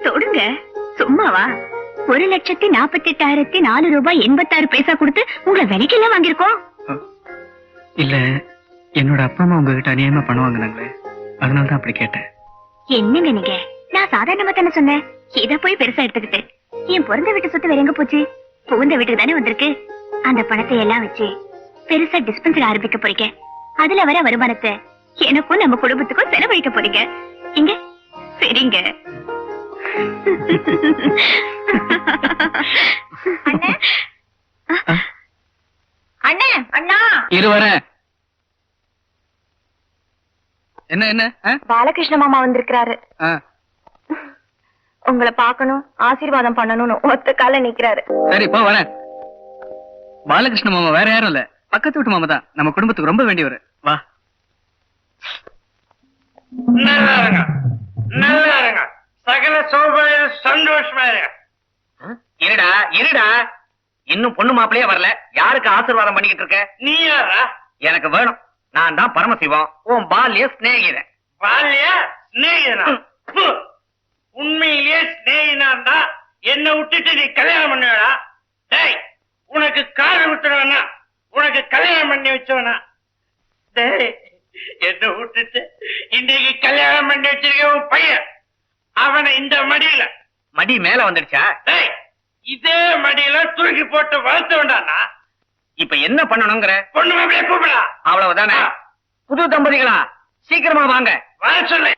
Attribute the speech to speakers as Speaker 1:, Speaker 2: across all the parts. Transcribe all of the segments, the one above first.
Speaker 1: தொடுங்க. சும்மாவா? 1,48,486 ரூபாய் 86 பைசா கொடுத்து உங்களை விலைக்கெல்லாம் வாங்கிருக்கோம்.
Speaker 2: இல்ல, என்னோட அப்பா அம்மா உங்ககிட்ட அநியாயமா பண்ணுவாங்க நாங்களே, அதனாலதான் அப்படி கேட்டேன்.
Speaker 1: என்னங்க நீங்க? நான் சாதாரணமா தானே சொன்னேன். இத போய் பெருசா எடுத்துக்கிட்டு என் பிறந்த வீட்டு சொத்து வேற எங்க போச்சு? புகுந்த வீட்டுக்கு தானே வந்திருக்கு. அந்த பணத்தை எல்லாம் வச்சு பெருசா டிஸ்பென்சரி ஆரம்பிக்க போறீங்க. அதுல வர வருமானத்தை எனக்கும் நம்ம குடும்பத்துக்கும் செலவழிக்க போறீங்க. இங்க சரிங்க. அண்ணே, அண்ணா
Speaker 2: இருவர என்ன என்ன
Speaker 1: பாலகிருஷ்ண மாமா வந்திருக்கிறாரு. உங்களை பாக்கணும், ஆசீர்வாதம் பண்ணணும்னு ஒத்த கால நிக்கிறாரு.
Speaker 2: சரி போ வரேன். பாலகிருஷ்ண மாமா வேற யாரும் இல்ல, பக்கத்து வீட்டு மாமா தான். நம்ம குடும்பத்துக்கு ரொம்ப வேண்டியவர். வா.
Speaker 3: நல்லா இருங்க, நல்லா இருங்க. சகல சௌபாயம் சந்தோஷமா இருங்க.
Speaker 4: இருடா இருடா, இன்னும் பொண்ணு மாப்பிளையே வரல. யாருக்கு ஆசீர்வாதம் பண்ணிக்கிட்டு இருக்க?
Speaker 3: நீ யாரா?
Speaker 4: எனக்கு வேணும். நான் தான் பரமசிவம், உன் பால்ய சிநேகிதன்.
Speaker 3: பால்யா ஸ்நேகிதனா? உண்மையிலேயே ஸ்நேகிதான் தான் என்ன விட்டுட்டு நீ கல்யாணம் பண்ணுவா? டேய், உனக்கு காரை விட்டுறவனா? உனக்கு கல்யாணம் பண்ணி வச்சவனா? டேய், என்ன விட்டுட்டு இன்னைக்கு கல்யாணம் பண்ணி வச்சிருக்க உன் பையன், அவனை இந்த மடியில
Speaker 4: மடி மேல வந்துடுச்சா?
Speaker 3: டேய், இதே மடியில தூக்கி போட்டு வளர்த்த வேண்டானா?
Speaker 4: இப்ப என்ன பண்ணணுங்கிற?
Speaker 3: பொண்ணு மாப்பிளைய கூப்பிடா.
Speaker 4: அவ்வளவுதானே? புது தம்பதிகளா, சீக்கிரமா வாங்க.
Speaker 3: வர சொல்லு.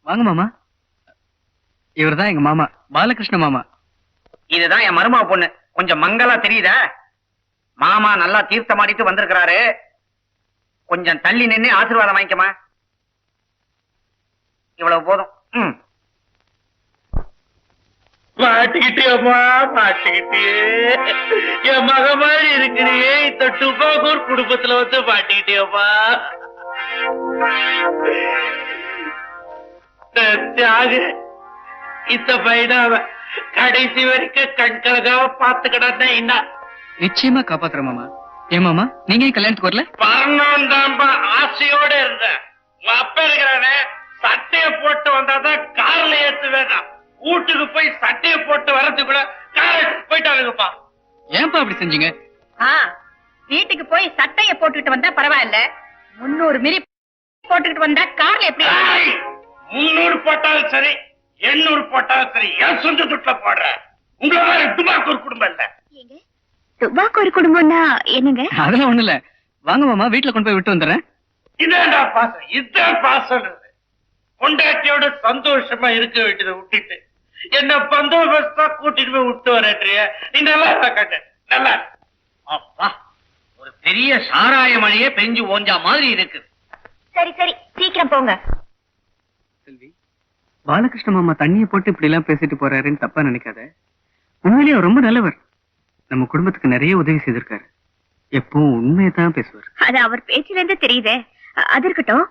Speaker 2: வாங்க மாமா. இவர்தான் எங்க மாமா, பாலகிருஷ்ண மாமா.
Speaker 4: இதுதான் என் மருமக பொண்ணு. கொஞ்சம் மங்களா தெரியுதா? மாமா நல்லா தீர்த்தமாடிட்டு வந்திருக்கிறாரு. கொஞ்சம் தள்ளி நின்னு ஆசீர்வாதம் வாங்கிக்கமா. இவ்வளவு போதும்.
Speaker 3: மாட்டிக்கிட்டியம்மா, மாட்டிக்கிட்டே. என் மக மாதிரி இருக்கிறியே, இந்த டுபாக்கூர் குடும்பத்துல வந்து மாட்டிக்கிட்டியம்மா. தியாகு, இந்த பையனாவ கடைசி வரைக்கும் கண்கலகாவ பாத்துக்கிட்டா என்ன?
Speaker 2: நிச்சயமா காப்பாத்துற மாமா. ஏன் மாமா, நீங்க ஏன் கல்யாணத்துக்கு வரல?
Speaker 3: வரணும் தான்பா ஆசையோட இருந்தேன். உங்க அப்பா இருக்கிறானே, சட்டைய போட்டு வந்தாதான் கார்ல ஏத்து வேண்டாம். வீட்டுக்கு போய் சட்டையை போட்டு வர்றதுக்குள்ள காரை போயிட்டாருங்கப்பா.
Speaker 2: ஏன்பா அப்படி செஞ்சீங்க?
Speaker 1: வீட்டுக்கு போய் சட்டைய போட்டுக்கிட்டு வந்தா பரவாயில்ல, 300 மிரி போட்டுக்கிட்டு வந்தா கார்ல எப்படி?
Speaker 3: 300 போட்டாலும் சரி, 800 போட்டாலும் சரி, என் சொந்த துட்டுல போடுற. உங்களை மாதிரி டுபாக்கூர் குடும்பம் இல்ல.
Speaker 1: டுபாக்கூர் குடும்பம்னா என்னங்க?
Speaker 2: அதெல்லாம் ஒண்ணு இல்ல. வாங்க மாமா, வீட்டுல கொண்டு போய் விட்டு வந்துடுறேன்.
Speaker 3: இதான்டா பாசம், இதான் பாசம். பொண்டாட்டியோட சந்தோஷமா இருக்க வேண்டியதை விட்டுட்டு என்ன பந்தோபஸ்தா கூட்டிட்டு போய் விட்டு வரேன்றிய. நீ நல்லா கட்ட நல்லா.
Speaker 4: அப்பா, ஒரு பெரிய சாராய மழையே பெஞ்சு ஓஞ்சா மாதிரி இருக்கு.
Speaker 1: சரி சரி, சீக்கிரம் போங்க.
Speaker 2: செல்வி, பாலகிருஷ்ண மாமா தண்ணியை போட்டு இப்படி எல்லாம் பேசிட்டு போறாருன்னு தப்பா நினைக்காத. உண்மையிலேயே அவர் ரொம்ப நல்லவர். நம்ம குடும்பத்துக்கு நிறைய உதவி செய்திருக்காரு. எப்பவும் உண்மையதான் பேசுவார்.
Speaker 1: அது அவர் பேச்சில இருந்து தெரியுதே. அது இருக்கட்டும்,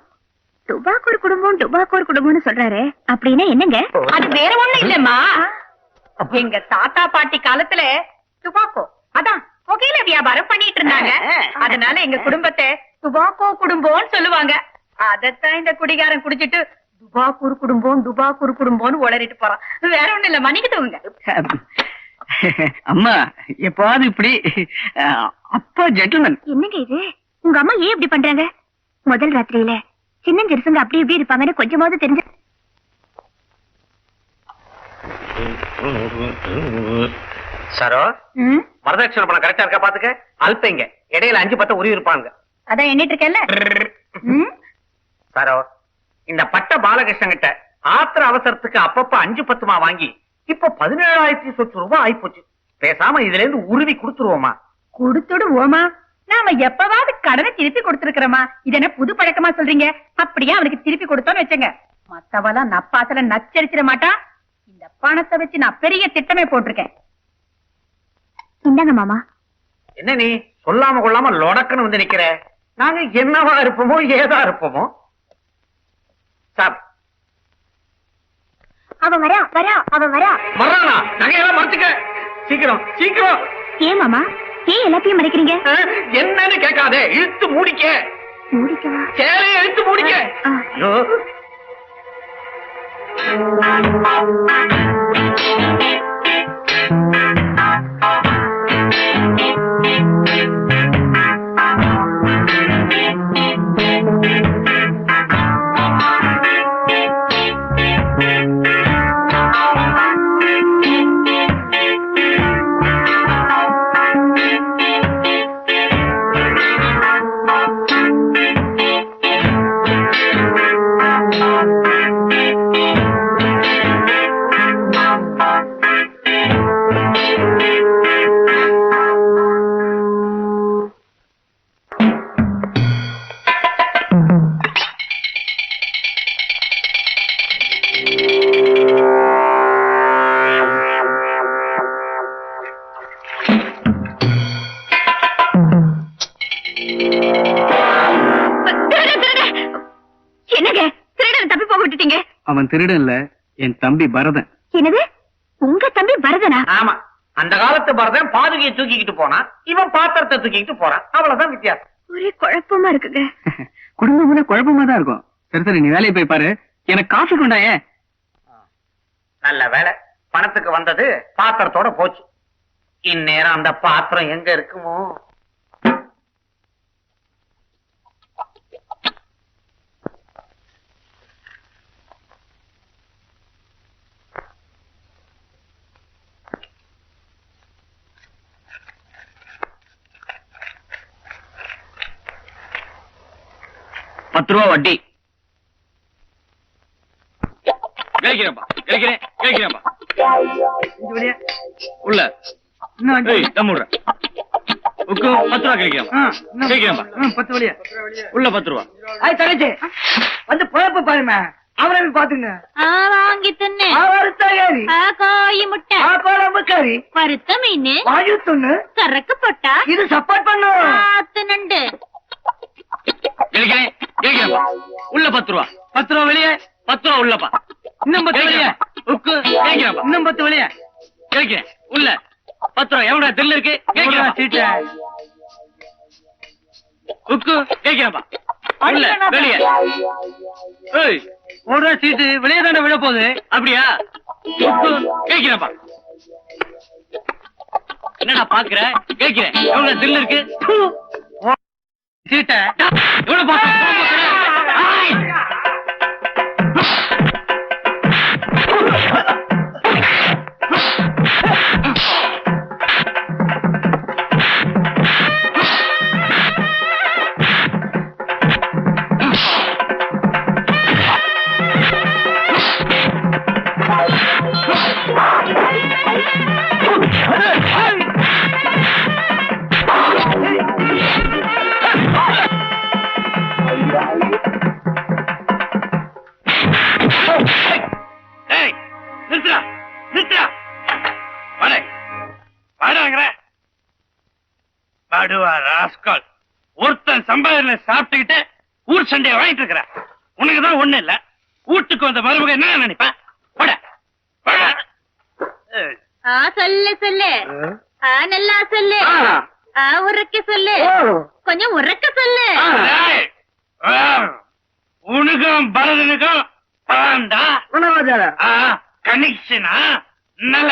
Speaker 1: டுபாக்கூர் குடும்பம் டுபாக்கூர் குடும்பம்னு சொல்றாரு, அப்படின்னா என்னங்க? அது வேற ஒண்ணு இல்லம்மா. எங்க தாத்தா பாட்டி காலத்துல டுபாக்கோ, அதான் புகையில வியாபாரம் பண்ணிட்டு இருந்தாங்க. அதனால எங்க குடும்பத்தை டுபாக்கோ குடும்பம்னு சொல்லுவாங்க. அதத்தான் இந்த குடிகாரன் குடிச்சிட்டு டுபாக்கூர் குடும்பம் டுபாக்கூர் குடும்பம்னு உளறிட்டு போறான். வேற ஒண்ணு இல்ல, மன்னிக்கிட்டுங்க.
Speaker 2: அம்மா எப்பாவது இப்படி அப்பா ஜென்டில்மேன்.
Speaker 1: என்னங்க இது? உங்க அம்மா ஏன் இப்படி பண்றாங்க? முதல் ராத்திரியில சின்ன ஜெருசங்க அப்படி இப்படி இருப்பாங்கன்னு கொஞ்சமாவது தெரிஞ்சு.
Speaker 4: சரோ, வரதட்சணை பணம் கரெக்டா இருக்கா பாத்துக்க. அல்பைங்க இடையில 5-10 உருவி இருப்பாங்க.
Speaker 1: அதான் எண்ணிட்டு இருக்கேன்ல.
Speaker 4: சரோ, இந்த பட்ட பாலகிருஷ்ணன் கிட்ட ஆத்திர அவசரத்துக்கு அப்பப்ப 5-10 வாங்கி இப்ப 17,000 சொச்சு ரூபாய் ஆயிப்போச்சு. பேசாம இதுல இருந்து உருவி கொடுத்துருவோமா?
Speaker 1: கொடுத்துடுவோமா? நாம எப்பவாவது கடனை திருப்பி கொடுத்துருக்கிறோமா? இது என்ன புது பழக்கமா சொல்றீங்க? அப்படியே அவனுக்கு திருப்பி கொடுத்தோன்னு வச்சுங்க, மத்தவெல்லாம் நப்பாத்துல நச்சரிச்சிட மாட்டா. இந்த பணத்தை வச்சு நான் பெரிய திட்டமே போட்டிருக்கேன். இந்தாங்க மாமா.
Speaker 4: என்ன நீ சொல்லாம கொள்ளாம லொடக்குன்னு வந்து நிக்கிற? நாங்க என்னவா இருப்போமோ ஏதா இருப்போமோ. சார்,
Speaker 1: அவன் வரா வரா அவன் வரா
Speaker 4: வர்றானா? நகையெல்லாம் மறைச்சுக்க. சீக்கிரம் சீக்கிரம்.
Speaker 1: ஏன் மாமா, ஏன் எல்லாத்தையும் மறைக்கிறீங்க?
Speaker 4: என்னன்னு கேட்காதே, இழுத்து மூடிக்க.
Speaker 1: மூடிக்கவா?
Speaker 4: சேலையை இழுத்து மூடிக்க. ஐயோ,
Speaker 1: என்னங்க திருடன் தப்பி போக விட்டுட்டீங்க?
Speaker 2: அவன் திருடன் இல்ல, என் தம்பி பரதன்.
Speaker 1: என்னது, உங்க தம்பி பரதனா?
Speaker 4: ஆமா, அந்த காலத்து பரதன் பாதுகையை தூக்கிக்கிட்டு போனான், இவன் பாத்திரத்தை தூக்கிக்கிட்டு போறான், அவ்வளவுதான் வித்தியாசம்.
Speaker 1: ஒரே குழப்பமா இருக்குங்க.
Speaker 2: குடும்பம்னா குழப்பமா தான் இருக்கும். சரி சரி, நீ வேலையை போய் பாரு, எனக்கு காஃபி கொண்டாயே.
Speaker 4: நல்ல வேலை, பணத்துக்கு வந்தது பாத்திரத்தோட போச்சு. இந்நேரம் அந்த பாத்திரம் எங்க இருக்குமோ?
Speaker 3: ₹10 வட்டி. கேட்கிறேன்ப்பா. உள்ள ஏய், தம்முடுற. உக்கு ₹10 கேட்கிறேன்ப்பா.
Speaker 2: 10 வழியா
Speaker 3: உள்ள ₹10.
Speaker 2: தங்கச்சி வந்து குழப்ப பாருமே, அவரை பாத்துங்க.
Speaker 1: வாங்கி தின்னு
Speaker 2: வறுத்தகரி
Speaker 1: காய் முட்டை
Speaker 2: குழம்பு கறி
Speaker 1: பருத்த மீன்
Speaker 2: வாயு துண்ணு
Speaker 1: சரக்கு போட்டா
Speaker 2: இது சப்போர்ட் பண்ணும்.
Speaker 1: ஆத்து நண்டு.
Speaker 3: கேட்கிறேன்ப்பா. உள்ள ₹10. ₹10 வெளியே. ₹10 உள்ளப்பா.
Speaker 2: இன்னும் 10 வழியா
Speaker 3: உக்கு கேட்கிறேன்ப்பா.
Speaker 2: இன்னும் 10 வழியா
Speaker 3: கேட்கிறேன். உள்ள ₹10 எவ்வளவு தில்லு இருக்கு? கேட்கிறேன்.
Speaker 2: சீட்டு
Speaker 3: உக்கு கேட்கிறேன்ப்பா. உள்ள வெளியே. ஏய்,
Speaker 2: ஓடுற சீட்டு வெளியே தானே விழ போகுது.
Speaker 3: அப்படியா? உக்கு கேட்கிறேன்ப்பா. என்னடா பாக்குற? கேட்கிறேன். எவ்வளவு தில்லு இருக்கு?
Speaker 2: சீட்டை
Speaker 3: எவ்வளவு பாக்குற? ஒருத்தன் சம்பாதில சாப்பிட்டுக்கிட்டு ஊர் சண்டைய வாங்கிட்டு இருக்கிற உனக்குதான் ஒண்ணு இல்ல. வீட்டுக்கு வந்த மருமக என்ன நினைப்பா?
Speaker 1: சொல்லு சொல்லு நல்லா சொல்லு. உறக்க சொல்லு, கொஞ்சம் உறக்க சொல்லு.
Speaker 3: உனக்கும் பரதனுக்கும் கனெக்ஷனா நல்ல